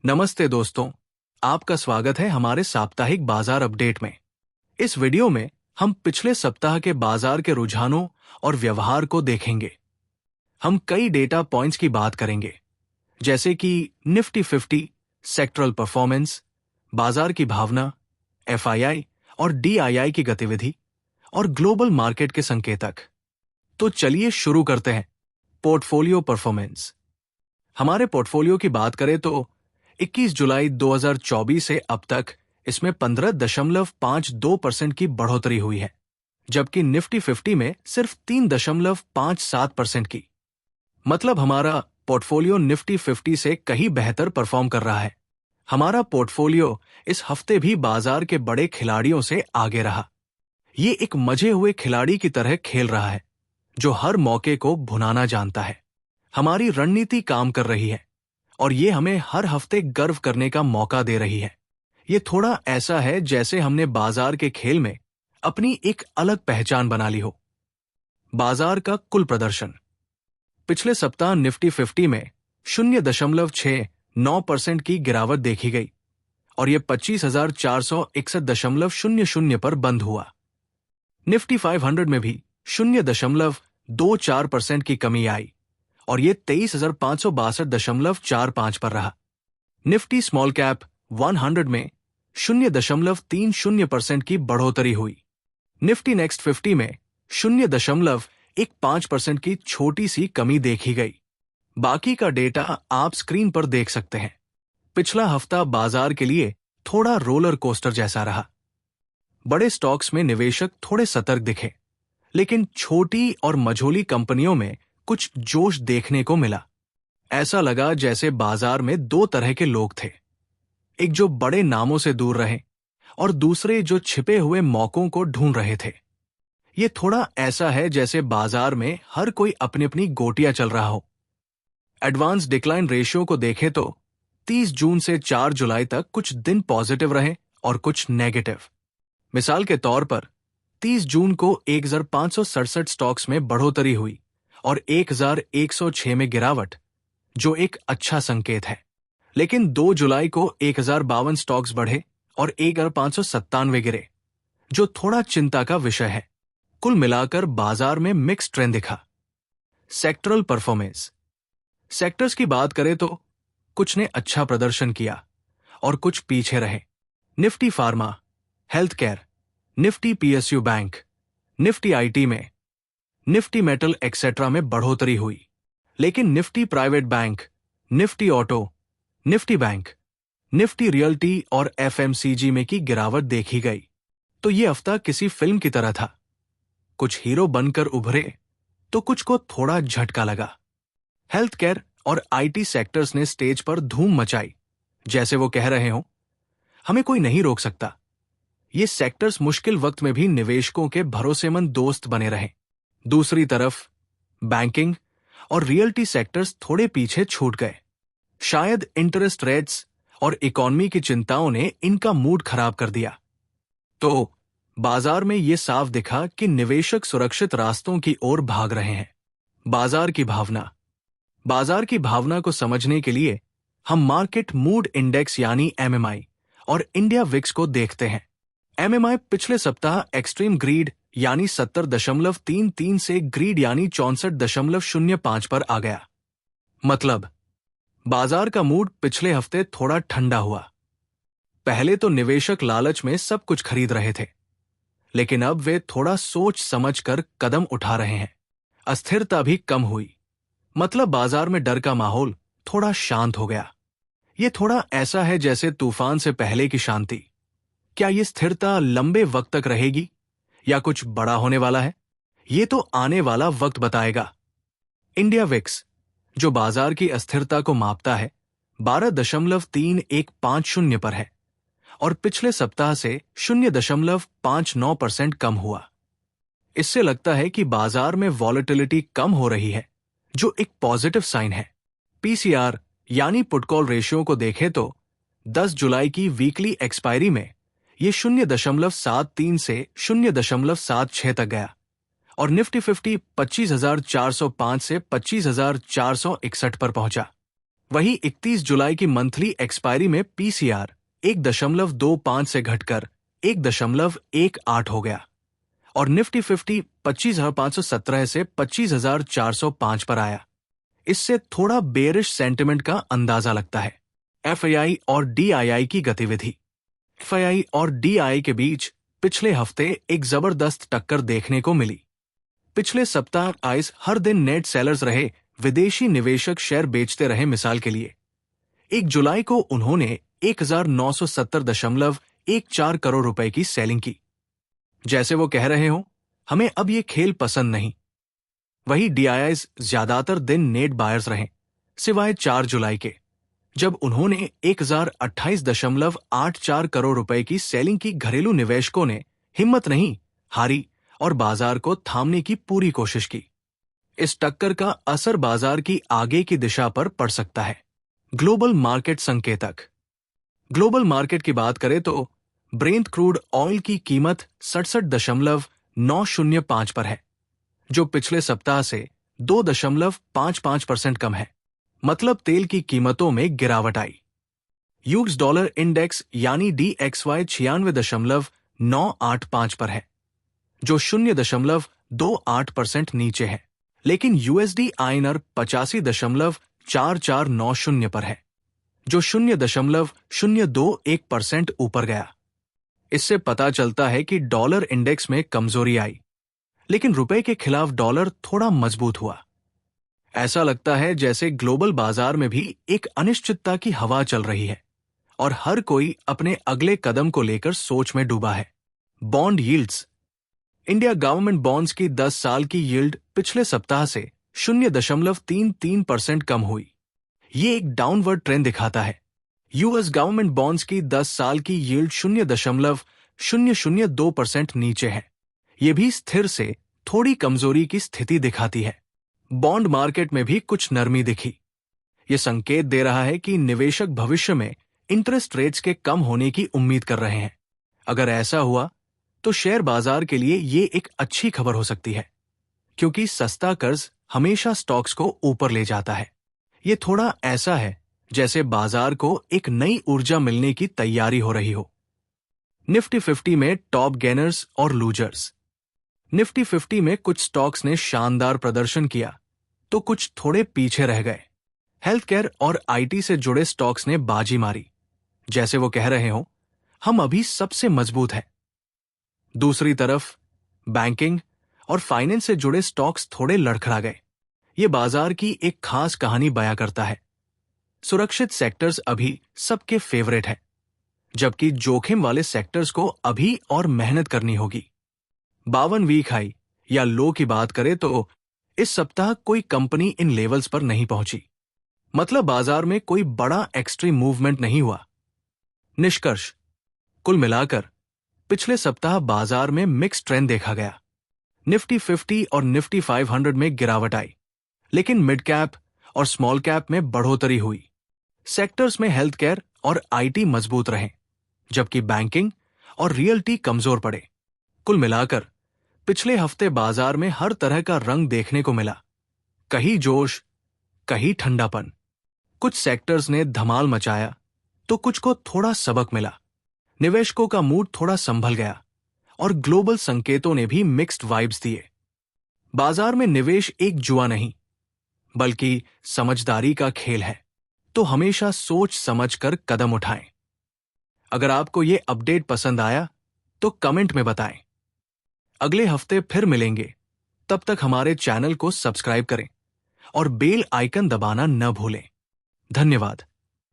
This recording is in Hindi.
नमस्ते दोस्तों, आपका स्वागत है हमारे साप्ताहिक बाजार अपडेट में। इस वीडियो में हम पिछले सप्ताह के बाजार के रुझानों और व्यवहार को देखेंगे। हम कई डेटा पॉइंट्स की बात करेंगे, जैसे कि निफ्टी 50, सेक्टरल परफॉर्मेंस, बाजार की भावना, एफआईआई और डीआईआई की गतिविधि और ग्लोबल मार्केट के संकेतक। तो चलिए शुरू करते हैं। Portfolio performance. हमारे पोर्टफोलियो की बात करें तो 21 जुलाई 2024 से अब तक इसमें 15.52% की बढ़ोतरी हुई है, जबकि निफ्टी 50 में सिर्फ 3.57% की। मतलब हमारा पोर्टफोलियो निफ्टी 50 से कहीं बेहतर परफॉर्म कर रहा है। हमारा पोर्टफोलियो इस हफ्ते भी बाजार के बड़े खिलाड़ियों से आगे रहा। ये एक मजे हुए खिलाड़ी की तरह खेल रहा है, जो हर मौके को भुनाना जानता है। हमारी रणनीति काम कर रही है और ये हमें हर हफ्ते गर्व करने का मौका दे रही है। ये थोड़ा ऐसा है जैसे हमने बाजार के खेल में अपनी एक अलग पहचान बना ली हो। बाजार का कुल प्रदर्शन। पिछले सप्ताह निफ्टी 50 में 0.69% की गिरावट देखी गई और यह 25,461.00 पर बंद हुआ। निफ्टी 500 में भी 0.24% की कमी आई और ये 23,562.45 पर रहा। निफ्टी स्मॉल कैप 100 में 0.30% की बढ़ोतरी हुई। निफ्टी नेक्स्ट 50 में 0.15% की छोटी सी कमी देखी गई। बाकी का डेटा आप स्क्रीन पर देख सकते हैं। पिछला हफ्ता बाजार के लिए थोड़ा रोलर कोस्टर जैसा रहा। बड़े स्टॉक्स में निवेशक थोड़े सतर्क दिखे, लेकिन छोटी और मझोली कंपनियों में कुछ जोश देखने को मिला। ऐसा लगा जैसे बाजार में दो तरह के लोग थे, एक जो बड़े नामों से दूर रहे और दूसरे जो छिपे हुए मौकों को ढूंढ रहे थे। ये थोड़ा ऐसा है जैसे बाजार में हर कोई अपनी अपनी गोटियां चल रहा हो। एडवांस डिक्लाइन रेशियो को देखें तो 30 जून से 4 जुलाई तक कुछ दिन पॉजिटिव रहे और कुछ नेगेटिव। मिसाल के तौर पर 30 जून को 1567 स्टॉक्स में बढ़ोतरी हुई और 1106 में गिरावट, जो एक अच्छा संकेत है। लेकिन 2 जुलाई को 1052 स्टॉक्स बढ़े और 1597 गिरे, जो थोड़ा चिंता का विषय है। कुल मिलाकर बाजार में मिक्स ट्रेंड दिखा। Sectoral performance. सेक्टर्स की बात करें तो कुछ ने अच्छा प्रदर्शन किया और कुछ पीछे रहे। Nifty pharma, health care, Nifty PSU bank, Nifty IT में, निफ्टी मेटल एक्सेट्रा में बढ़ोतरी हुई। लेकिन Nifty private bank, Nifty auto, Nifty bank, Nifty realty और एफएमसीजी में की गिरावट देखी गई। तो ये हफ्ता किसी फिल्म की तरह था। कुछ हीरो बनकर उभरे तो कुछ को थोड़ा झटका लगा। हेल्थ केयर और आईटी सेक्टर्स ने स्टेज पर धूम मचाई, जैसे वो कह रहे हों, हमें कोई नहीं रोक सकता। ये सेक्टर्स मुश्किल वक्त में भी निवेशकों के भरोसेमंद दोस्त बने रहे। दूसरी तरफ बैंकिंग और रियल्टी सेक्टर्स थोड़े पीछे छूट गए। शायद इंटरेस्ट रेट्स और इकोनॉमी की चिंताओं ने इनका मूड खराब कर दिया। तो बाजार में यह साफ दिखा कि निवेशक सुरक्षित रास्तों की ओर भाग रहे हैं। बाजार की भावना। बाजार की भावना को समझने के लिए हम मार्केट मूड इंडेक्स यानी एमएमआई और इंडिया विक्स को देखते हैं। एमएमआई पिछले सप्ताह एक्सट्रीम ग्रीड यानी 70.33 से ग्रीड यानी 64.05 पर आ गया। मतलब बाजार का मूड पिछले हफ्ते थोड़ा ठंडा हुआ। पहले तो निवेशक लालच में सब कुछ खरीद रहे थे, लेकिन अब वे थोड़ा सोच समझकर कदम उठा रहे हैं। अस्थिरता भी कम हुई, मतलब बाजार में डर का माहौल थोड़ा शांत हो गया। ये थोड़ा ऐसा है जैसे तूफान से पहले की शांति। क्या ये स्थिरता लंबे वक्त तक रहेगी या कुछ बड़ा होने वाला है? ये तो आने वाला वक्त बताएगा। इंडिया विक्स, जो बाजार की अस्थिरता को मापता है, 12.3150 पर है और पिछले सप्ताह से 0.59% कम हुआ। इससे लगता है कि बाजार में वॉलेटिलिटी कम हो रही है, जो एक पॉजिटिव साइन है। पीसीआर यानी पुट कॉल रेशियो को देखें तो 10 जुलाई की वीकली एक्सपायरी में ये 0.73 से 0.76 तक गया और निफ्टी 50 25,405 से 25,461 पर पहुंचा। वहीं 31 जुलाई की मंथली एक्सपायरी में पीसीआर 1.25 से घटकर 1.18 हो गया और निफ्टी 50 25,517 से 25,405 पर आया। इससे थोड़ा बेरिश सेंटिमेंट का अंदाजा लगता है। एफआईआई और डीआईआई की गतिविधि। एफआईआई और डीआईआई के बीच पिछले हफ्ते एक जबरदस्त टक्कर देखने को मिली। पिछले सप्ताह आईज हर दिन नेट सेलर्स रहे, विदेशी निवेशक शेयर बेचते रहे। मिसाल के लिए 1 जुलाई को उन्होंने 1970.14 करोड़ रुपए की सेलिंग की। जैसे वो कह रहे हो, हमें अब ये खेल पसंद नहीं। वही डीआईआईज ज्यादातर दिन नेट बायर्स रहे, सिवाय 4 जुलाई के, जब उन्होंने 1028.84 करोड़ रुपए की सेलिंग की। घरेलू निवेशकों ने हिम्मत नहीं हारी और बाजार को थामने की पूरी कोशिश की। इस टक्कर का असर बाजार की आगे की दिशा पर पड़ सकता है। ग्लोबल मार्केट संकेतक। ग्लोबल मार्केट की बात करें तो ब्रेंट क्रूड ऑयल की कीमत 67.905 पर है, जो पिछले सप्ताह से 2.55% कम है। मतलब तेल की कीमतों में गिरावट आई। यूएस डॉलर इंडेक्स यानी DXY 96.985 पर है, जो 0.28% नीचे है। लेकिन यूएसडी आईएनआर 85.4490 पर है, जो 0.021% ऊपर गया। इससे पता चलता है कि डॉलर इंडेक्स में कमजोरी आई, लेकिन रुपए के खिलाफ डॉलर थोड़ा मजबूत हुआ। ऐसा लगता है जैसे ग्लोबल बाजार में भी एक अनिश्चितता की हवा चल रही है और हर कोई अपने अगले कदम को लेकर सोच में डूबा है। Bond yields. India government bonds की 10 साल की यील्ड पिछले सप्ताह से 0.33% कम हुई। ये एक डाउनवर्ड ट्रेंड दिखाता है। यूएस गवर्नमेंट बॉन्ड्स की 10 साल की यील्ड 0.002% नीचे है। ये भी स्थिर से थोड़ी कमजोरी की स्थिति दिखाती है। बॉन्ड मार्केट में भी कुछ नरमी दिखी। ये संकेत दे रहा है कि निवेशक भविष्य में इंटरेस्ट रेट्स के कम होने की उम्मीद कर रहे हैं। अगर ऐसा हुआ तो शेयर बाजार के लिए ये एक अच्छी खबर हो सकती है, क्योंकि सस्ता कर्ज हमेशा स्टॉक्स को ऊपर ले जाता है। ये थोड़ा ऐसा है जैसे बाजार को एक नई ऊर्जा मिलने की तैयारी हो रही हो। निफ्टी 50 में टॉप गेनर्स और लूजर्स। निफ्टी 50 में कुछ स्टॉक्स ने शानदार प्रदर्शन किया तो कुछ थोड़े पीछे रह गए। हेल्थ केयर और आईटी से जुड़े स्टॉक्स ने बाजी मारी, जैसे वो कह रहे हो, हम अभी सबसे मजबूत हैं। दूसरी तरफ बैंकिंग और फाइनेंस से जुड़े स्टॉक्स थोड़े लड़खड़ा गए। ये बाजार की एक खास कहानी बयां करता है। सुरक्षित सेक्टर्स अभी सबके फेवरेट हैं, जबकि जोखिम वाले सेक्टर्स को अभी और मेहनत करनी होगी। 52 वीक हाई या लो की बात करें तो इस सप्ताह कोई कंपनी इन लेवल्स पर नहीं पहुंची। मतलब बाजार में कोई बड़ा एक्सट्रीम मूवमेंट नहीं हुआ। निष्कर्ष, कुल मिलाकर पिछले सप्ताह बाजार में मिक्स ट्रेंड देखा गया। निफ्टी 50 और निफ्टी 500 में गिरावट आई, लेकिन मिड कैप और स्मॉल कैप में बढ़ोतरी हुई। सेक्टर्स में हेल्थ केयर और आईटी मजबूत रहे, जबकि बैंकिंग और रियल्टी कमजोर पड़े। कुल मिलाकर पिछले हफ्ते बाजार में हर तरह का रंग देखने को मिला। कहीं जोश, कहीं ठंडापन। कुछ सेक्टर्स ने धमाल मचाया तो कुछ को थोड़ा सबक मिला। निवेशकों का मूड थोड़ा संभल गया और ग्लोबल संकेतों ने भी मिक्स्ड वाइब्स दिए। बाजार में निवेश एक जुआ नहीं, बल्कि समझदारी का खेल है, तो हमेशा सोच समझकर कदम उठाएं। अगर आपको ये अपडेट पसंद आया तो कमेंट में बताएं। अगले हफ्ते फिर मिलेंगे। तब तक हमारे चैनल को सब्सक्राइब करें और बेल आइकन दबाना न भूलें। धन्यवाद।